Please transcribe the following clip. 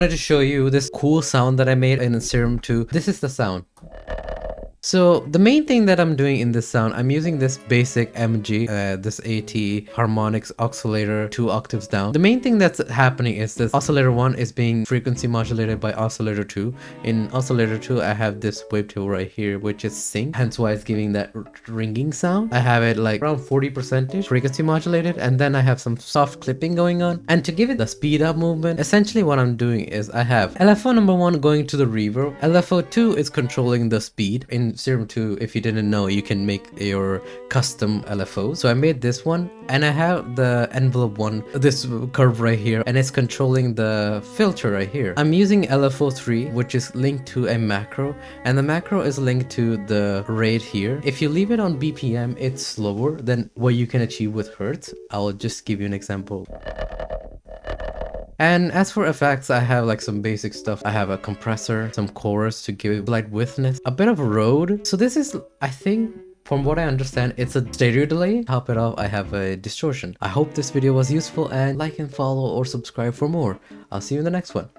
wanted to show you this cool sound that I made in Serum 2. This is the sound. So the main thing that I'm doing in this sound, I'm using this basic MG, this AT harmonics oscillator 2 octaves down. The main thing that's happening is this oscillator 1 is being frequency modulated by oscillator 2. In oscillator 2, I have this wavetable right here, which is sync, hence why it's giving that ringing sound. I have it like around 40% frequency modulated, and then I have some soft clipping going on. And to give it the speed up movement, essentially what I'm doing is I have LFO number 1 going to the reverb, LFO 2 is controlling the speed. In Serum 2, if you didn't know, you can make your custom LFO. So I made this one, and I have the envelope 1, this curve right here, and it's controlling the filter right here. I'm using LFO 3, which is linked to a macro, and the macro is linked to the rate here. If you leave it on BPM, it's slower than what you can achieve with Hertz. I'll just give you an example. And as for effects, I have like some basic stuff. I have a compressor, some chorus to give slight widthness, a bit of a Rode. So this is, I think, from what I understand, it's a stereo delay. Top it off, I have a distortion. I hope this video was useful, and like and follow or subscribe for more. I'll see you in the next one.